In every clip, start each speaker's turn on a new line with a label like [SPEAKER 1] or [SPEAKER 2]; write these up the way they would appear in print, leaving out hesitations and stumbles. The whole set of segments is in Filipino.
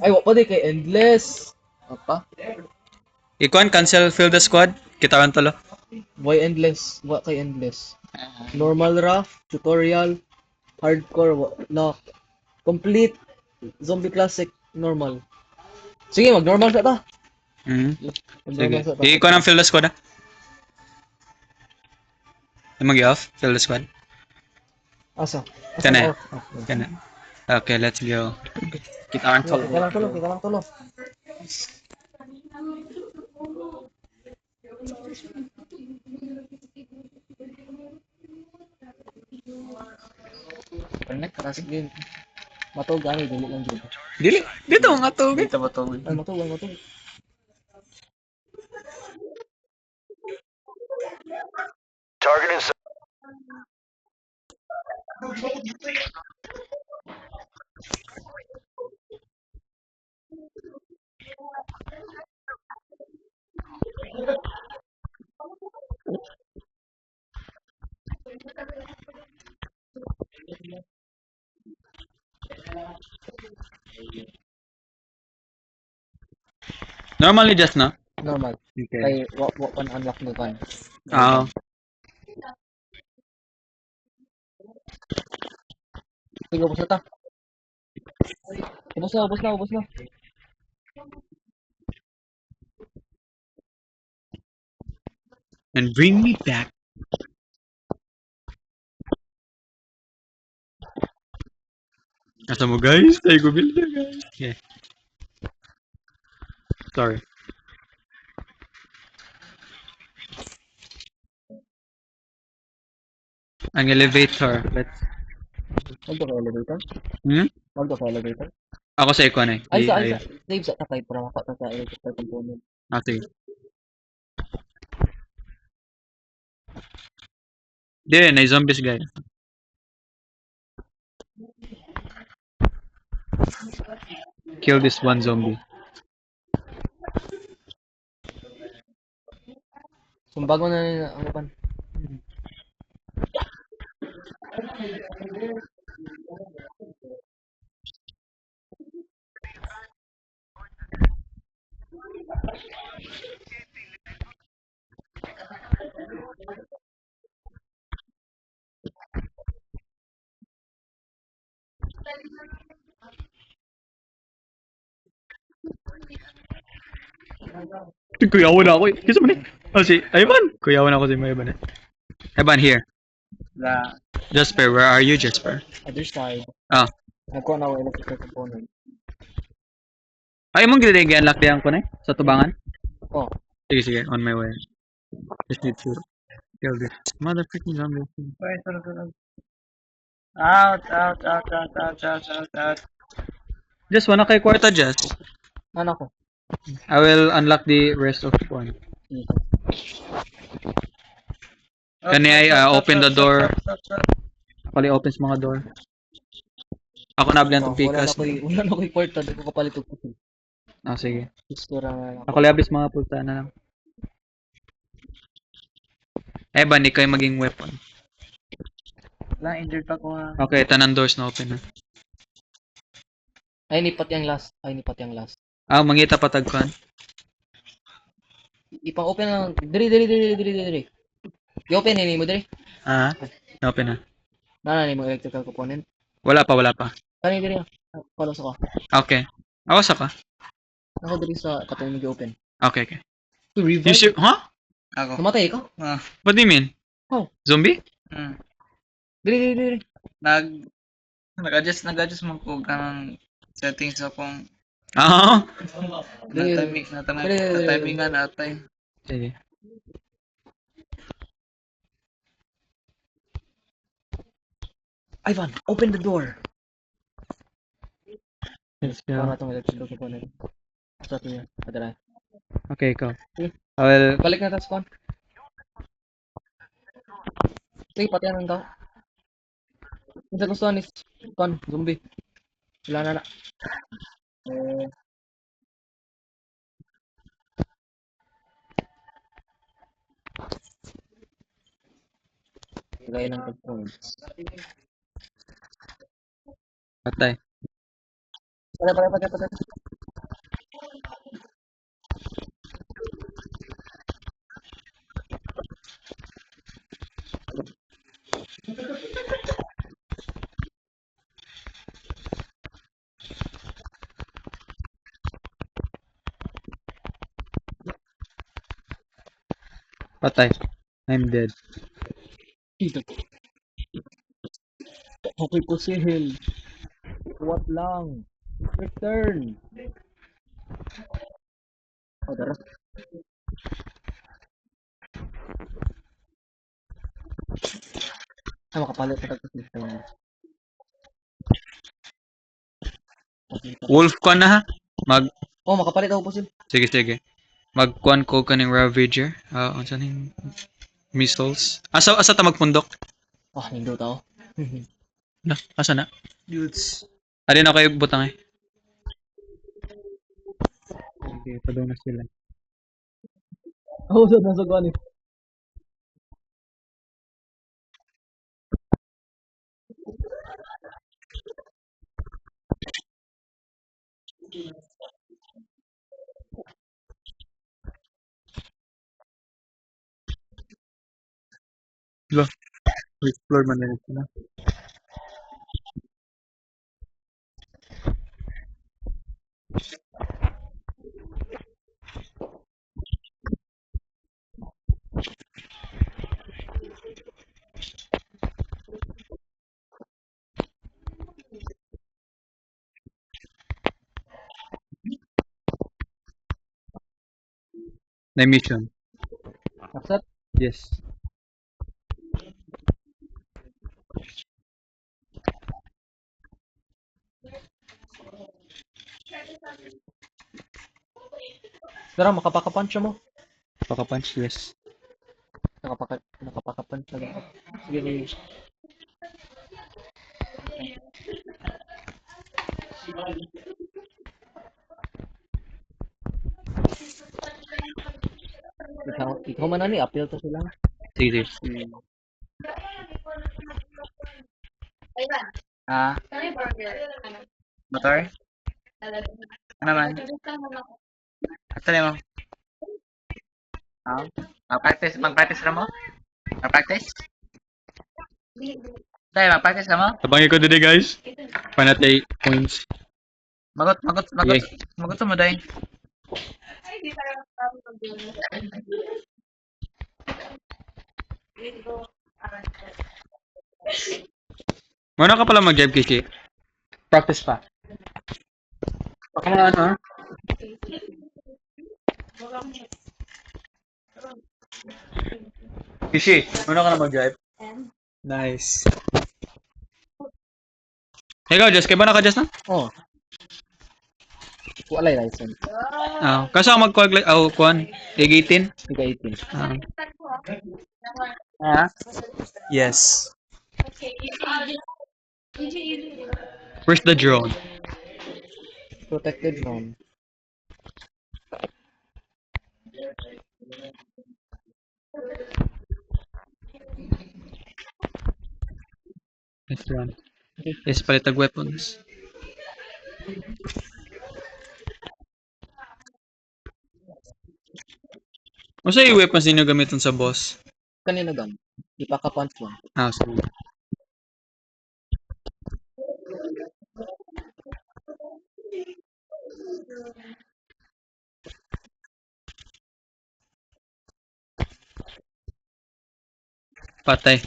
[SPEAKER 1] Ay, wala pa di kay Endless. Apa?
[SPEAKER 2] Ikuan, cancel fill the squad. Kita kan tolo.
[SPEAKER 1] Why Endless? Wala kay Endless. Normal ra, tutorial, hardcore, lock, complete, zombie classic, normal. Sige, mag-normal sa ta.
[SPEAKER 2] Hmm.
[SPEAKER 1] Mag-normal
[SPEAKER 2] Sige.
[SPEAKER 1] sa ta.
[SPEAKER 2] Ikuan ang fill the squad, ha? Mag-off? Fill the squad.
[SPEAKER 1] Asa? Asa
[SPEAKER 2] Kana.
[SPEAKER 1] mo off? Ah,
[SPEAKER 2] Kana. Okay, let's go. Kita kan
[SPEAKER 1] yeah,
[SPEAKER 2] tolo.
[SPEAKER 1] kita lang tulo, kita lang tulo.
[SPEAKER 2] Connect.
[SPEAKER 1] Classic game. Matog gani, dili lang dito.
[SPEAKER 2] Dili. Dito nga to.
[SPEAKER 3] Dito ba to?
[SPEAKER 1] Ay, matog, ay, matog.
[SPEAKER 2] Normally just na.
[SPEAKER 1] Normal.
[SPEAKER 2] Okay.
[SPEAKER 1] Kay, wa pa na-unlock ni kan.
[SPEAKER 2] Ah.
[SPEAKER 1] Sige, ubos na ta. Ubos na, ubos na, ubos na.
[SPEAKER 2] And bring me back. Asa mo guys? Tayo ko build na guys. Yeah. Sorry. Ang elevator. Let's...
[SPEAKER 1] Magdo ka elevator?
[SPEAKER 2] Hmm?
[SPEAKER 1] Magdo ka elevator?
[SPEAKER 2] Ako sa icon eh.
[SPEAKER 1] Ay, sa. Save sa takay para makata sa electrical component.
[SPEAKER 2] Ah, sige. Di rin, ay zombies guys. Kill this one zombie.
[SPEAKER 1] Sumbago na nila ang upan.
[SPEAKER 2] Kuyawan ako eh. Kisa man eh. Oh, si Ivan. Kuyawan ako si Ivan eh. Ivan, here.
[SPEAKER 3] La.
[SPEAKER 2] Jasper, where are you, Jasper?
[SPEAKER 1] Other side.
[SPEAKER 2] Ah.
[SPEAKER 1] Nagkuha na ako electrical component.
[SPEAKER 2] Ay, mong gilid unlock diyan ko na eh. Sa tubangan?
[SPEAKER 1] Oh.
[SPEAKER 2] Sige, sige. On my way. Just need to kill this motherfucking zombie.
[SPEAKER 3] Wait, tulog. Out, out, out, out, out, out, out, out.
[SPEAKER 2] Just wanna kay kwarta, Just.
[SPEAKER 1] Ano ko?
[SPEAKER 2] I will unlock the rest of one. Can I open the door? Actually, opens mga door. Ako na ablan
[SPEAKER 1] Oh,
[SPEAKER 2] tong pikas.
[SPEAKER 1] wala na ko'y kwarta. Di ko kapalit og puso.
[SPEAKER 2] Ah, sige.
[SPEAKER 1] Istura nga lang.
[SPEAKER 2] Ako labis mga pulta na lang. Evan, ikaw yung maging weapon.
[SPEAKER 3] Lang, injured pa ko ha.
[SPEAKER 2] Okay, tanan doors na open na.
[SPEAKER 1] Ay, nipat yung last. Ay, nipat yung last.
[SPEAKER 2] Ah, mangita patagkuhan.
[SPEAKER 1] Ipang-open lang. Diri. I-open ni mo, diri.
[SPEAKER 2] Ah, na-open na.
[SPEAKER 1] Nana ni mo electrical component.
[SPEAKER 2] Wala pa.
[SPEAKER 1] Kani diri. Follow sa ko.
[SPEAKER 2] Okay. Awas ka.
[SPEAKER 1] Ako diri sa katong nag-open.
[SPEAKER 2] Okay.
[SPEAKER 1] To
[SPEAKER 2] You
[SPEAKER 1] revive?
[SPEAKER 2] sure? Huh?
[SPEAKER 3] Ako.
[SPEAKER 1] Namatay ka?
[SPEAKER 2] What do you mean?
[SPEAKER 1] Oh.
[SPEAKER 2] Zombie?
[SPEAKER 1] Diri.
[SPEAKER 3] Nag-adjust mo ko kanang settings akong
[SPEAKER 2] Ah.
[SPEAKER 3] na-timingan atay.
[SPEAKER 2] Sige.
[SPEAKER 1] Ivan, open the door.
[SPEAKER 2] Let's
[SPEAKER 1] Para
[SPEAKER 2] go.
[SPEAKER 1] tong electrical component. Sa niya. Adara.
[SPEAKER 2] Okay, go.
[SPEAKER 1] Okay.
[SPEAKER 2] I will...
[SPEAKER 1] Balik na ta sa kon. Sige, pati ang tao. Isa gusto ni kon, zombie. Wala na. Gaya ng control.
[SPEAKER 2] Patay.
[SPEAKER 1] Patay.
[SPEAKER 2] Patay. I'm dead.
[SPEAKER 1] Okay po si Hill. What lang? Return. Oh, dara. Ay, makapalit pa tagpo si Hill.
[SPEAKER 2] Wolf ko na ha. Mag...
[SPEAKER 1] Oh, makapalit ako po si
[SPEAKER 2] Sige. Magkuhan ko ka ng Ravager. Ano saan yung missiles? Asa ta magpundok?
[SPEAKER 1] Ah, hindi tao.
[SPEAKER 2] Na, asa na?
[SPEAKER 1] Dudes.
[SPEAKER 2] Alin ako yung butang eh. Sige, padaw na sila.
[SPEAKER 1] Oh, nasa kuan eh.
[SPEAKER 2] Lo, explore man na sila. Na mission.
[SPEAKER 1] Accept.
[SPEAKER 2] Yes.
[SPEAKER 1] Dara, makapakapunch mo.
[SPEAKER 2] Paka-punch, yes.
[SPEAKER 1] Nakapakapunch na lang. Sige, sige. Ikaw man na ni, appeal to sila.
[SPEAKER 2] Sige.
[SPEAKER 3] Ah, motor? Ano man? Asa mo? Ah, mag-practice na mo? Mag-practice? Dahil, mag-practice na mo?
[SPEAKER 2] Tabangin ko din guys. Panatay points.
[SPEAKER 3] Magot
[SPEAKER 2] Yes.
[SPEAKER 3] mo dahil.
[SPEAKER 2] Muna ka pala mag-jab, Kiki. Practice pa. Baka na ano ha? Kishi, muna ka na mag-drive. Nice. Ikaw, Jess, kaya ba naka-Jess na?
[SPEAKER 1] Oh. Wala yung license.
[SPEAKER 2] Kaso ako mag-kuwag, kuwan, tig-18.
[SPEAKER 1] Tiga 18.
[SPEAKER 2] Yes. Where's the drone?
[SPEAKER 1] Protected zone.
[SPEAKER 2] Let's run. Yes, palitag weapons. Ano sa yung weapons ninyo gamitin sa boss?
[SPEAKER 1] Kanina gan. Ipakapunch lang.
[SPEAKER 2] Sige. Patay.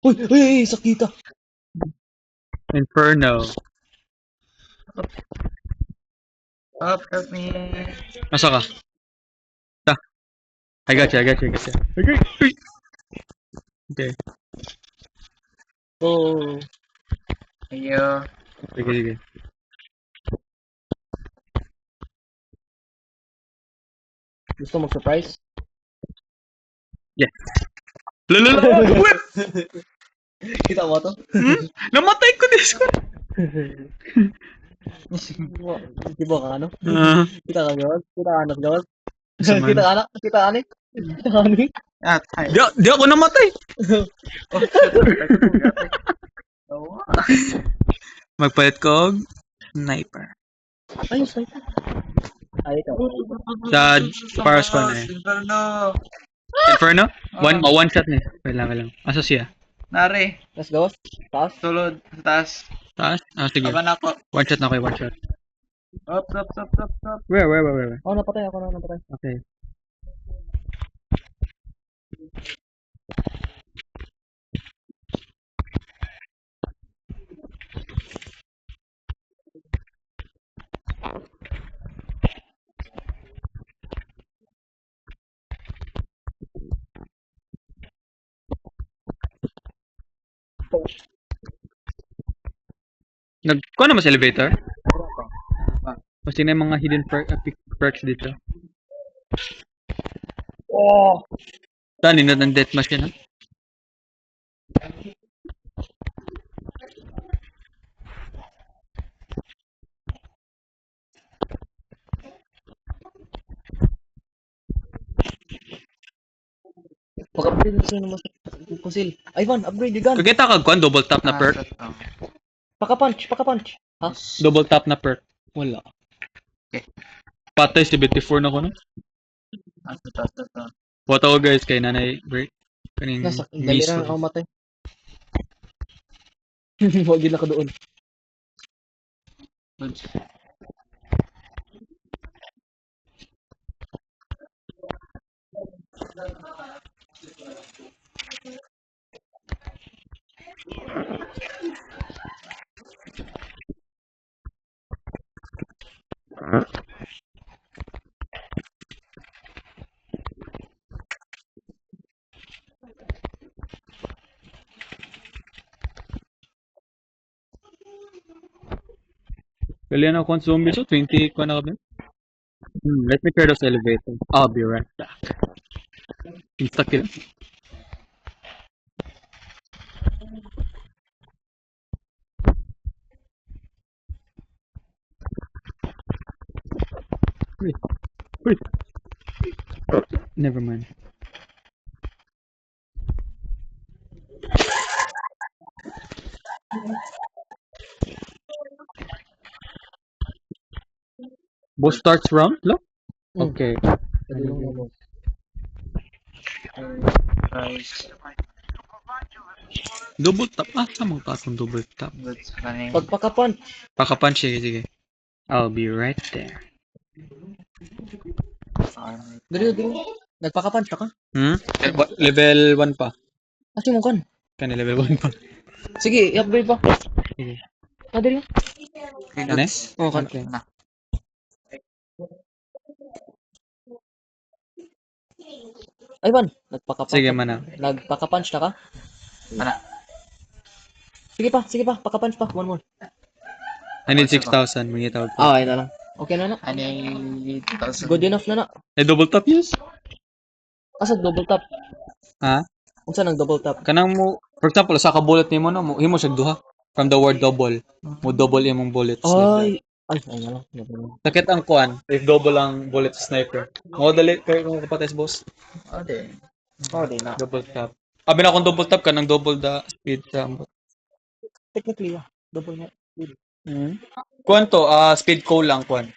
[SPEAKER 1] Uy, sakita.
[SPEAKER 2] Inferno.
[SPEAKER 3] Help me.
[SPEAKER 2] Asa ka? I got you. Okay.
[SPEAKER 1] Oh.
[SPEAKER 3] Ayo.
[SPEAKER 2] Sige.
[SPEAKER 1] Gusto mo surprise?
[SPEAKER 2] Yes. Lala! Whip!
[SPEAKER 1] Kita mo to?
[SPEAKER 2] Namatay ko this ko!
[SPEAKER 1] Di ba ka ano? Kita ka gawad? Kita ka anak gawad?
[SPEAKER 2] Sa man.
[SPEAKER 1] Kita ka anak? Kita ani? Kita ani?
[SPEAKER 3] Ah, tayo.
[SPEAKER 2] Di ako namatay.
[SPEAKER 3] Oh, shit. Tayo ko, gati. Oo.
[SPEAKER 2] Magpalit ko og sniper.
[SPEAKER 1] Ay, sniper. Ay, ikaw.
[SPEAKER 2] Sa Paras ko na eh.
[SPEAKER 3] Inferno.
[SPEAKER 2] Inferno? One shot na eh. Wait lang. Asa siya?
[SPEAKER 3] Nari.
[SPEAKER 1] Let's go. Taas.
[SPEAKER 3] Sulod. Sa taas.
[SPEAKER 2] Taas? Ah, sige.
[SPEAKER 3] Aban ako.
[SPEAKER 2] One shot na ako, one shot.
[SPEAKER 3] Up.
[SPEAKER 2] Where?
[SPEAKER 1] Oh, napatay ako na, napatay.
[SPEAKER 2] Okay. Kuha naman sa elevator? Kasi na yung mga hidden perks dito.
[SPEAKER 1] Oh!
[SPEAKER 2] Saan? Ninod ng death machine, ha?
[SPEAKER 1] Pag-upgrade na sa'yo naman sa pusil. Ivan, upgrade your gun.
[SPEAKER 2] Kagita ka kuan double tap na perk.
[SPEAKER 1] Paka-punch. Ha?
[SPEAKER 2] Double tap na perk. Wala.
[SPEAKER 3] Okay.
[SPEAKER 2] Patay 74 na ko no.
[SPEAKER 3] Ito.
[SPEAKER 2] What ako guys kay nanay break. Kaning
[SPEAKER 1] Nasa, dali
[SPEAKER 2] miss
[SPEAKER 1] na ako
[SPEAKER 2] ko.
[SPEAKER 1] matay. Huwag yun ako doon.
[SPEAKER 2] Kailan ako ang zombie so 20 ko na ka ba? Let me clear those elevator. I'll be right back. Insta kill. Wait. Never mind. Boss starts round? Look. Okay.
[SPEAKER 1] Dali lang ako.
[SPEAKER 3] Guys.
[SPEAKER 2] Double tap. Ah, saan mga akong double tap?
[SPEAKER 3] That's funny.
[SPEAKER 1] Pag paka-punch.
[SPEAKER 2] Pakapunch sige. I'll be right there.
[SPEAKER 1] Dali. Nagpaka-punch ka?
[SPEAKER 2] Level 1 pa.
[SPEAKER 1] Kasi mo kan.
[SPEAKER 2] Kani level 1 pa.
[SPEAKER 1] Sige, i-upgrade pa.
[SPEAKER 2] Sige.
[SPEAKER 1] Dali lang.
[SPEAKER 2] Ano?
[SPEAKER 1] Oo, kan.
[SPEAKER 2] Okay.
[SPEAKER 3] Na.
[SPEAKER 1] Ivan, nagpaka-punch.
[SPEAKER 2] Sige man na.
[SPEAKER 1] Nagpaka-punch na ka?
[SPEAKER 3] Ana.
[SPEAKER 1] Sige pa. Paka-punch pa. One more.
[SPEAKER 2] I need 6,000. May tawag ko.
[SPEAKER 1] Okay na lang. Okay na.
[SPEAKER 3] I need 1,000.
[SPEAKER 1] Good enough na.
[SPEAKER 2] Eh, double tap yes?
[SPEAKER 1] Asa double tap?
[SPEAKER 2] Ha?
[SPEAKER 1] Unsa nang double tap?
[SPEAKER 2] Kanang mo, for example, sa ka-bullet nimo no, himo siya duha. From the word double. Mo double imong bullets. Like
[SPEAKER 1] Ay na lang.
[SPEAKER 2] that. Sakit ang kuan, if double ang bullet sa sniper. Mo dali kay kung kapatay sa boss.
[SPEAKER 3] Okay.
[SPEAKER 1] Oh, di na.
[SPEAKER 2] Double tap. Abi na akong double tap kanang double the speed sa
[SPEAKER 1] Technically, double na.
[SPEAKER 2] Kuan to, speed ko lang kuan.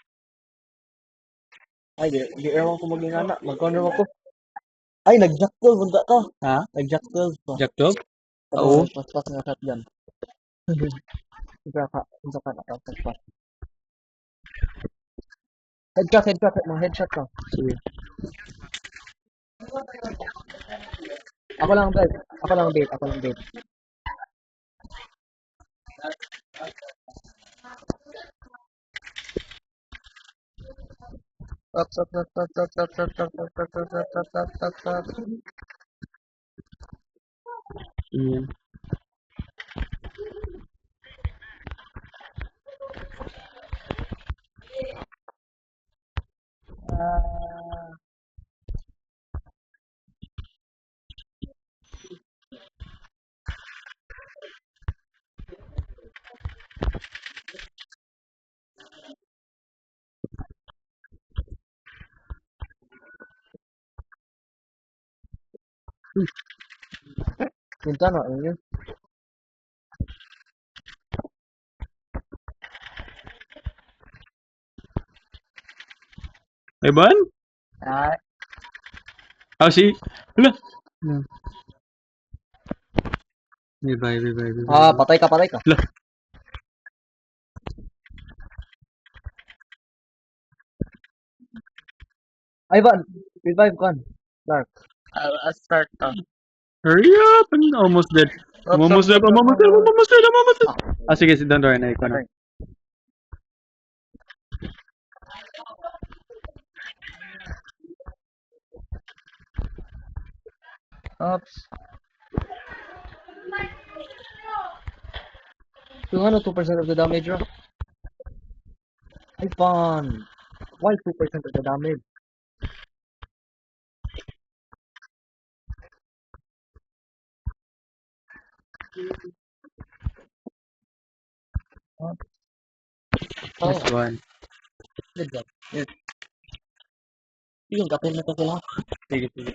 [SPEAKER 1] Ay, di ewan ko maging anak. Mag-corner ako. Ay, nag-jack 12. Bunda ka.
[SPEAKER 2] Ha?
[SPEAKER 1] Nag-jack 12 pa.
[SPEAKER 2] Jack dog?
[SPEAKER 1] Oo.
[SPEAKER 2] Oo.
[SPEAKER 1] Pas nga shotgun. Isa ka nakapag pa. Headshot. Mga headshot ka.
[SPEAKER 2] Sige.
[SPEAKER 1] Ako lang bait.
[SPEAKER 3] Up.
[SPEAKER 2] Mm.
[SPEAKER 1] Quintana, ano yun?
[SPEAKER 2] Eban?
[SPEAKER 3] Ah,
[SPEAKER 2] Oh, si... Hala! Hmm. Revive, revive,
[SPEAKER 1] Ah,
[SPEAKER 2] revive.
[SPEAKER 1] patay ka, patay ka.
[SPEAKER 2] Hala!
[SPEAKER 1] Ivan, revive kan. Dark.
[SPEAKER 3] I'll start to.
[SPEAKER 2] Hurry up! I'm almost dead. I'm
[SPEAKER 3] Oops,
[SPEAKER 2] almost
[SPEAKER 3] oops,
[SPEAKER 2] dead.
[SPEAKER 3] oops,
[SPEAKER 2] I'm
[SPEAKER 3] oops,
[SPEAKER 2] almost dead. I'm
[SPEAKER 3] oops.
[SPEAKER 2] almost dead. I'm almost dead.
[SPEAKER 1] Ah,
[SPEAKER 2] Ah, sige, don't worry na. Ikaw na.
[SPEAKER 1] patay.
[SPEAKER 3] Oops.
[SPEAKER 1] Yung ano, 2% of the damage, ra? Ivan. Why 2% of the damage?
[SPEAKER 3] Oops.
[SPEAKER 1] Oh,
[SPEAKER 2] Nice one.
[SPEAKER 1] good job.
[SPEAKER 3] Yes.
[SPEAKER 1] Yung kapil na to sila.
[SPEAKER 2] Sige, sige.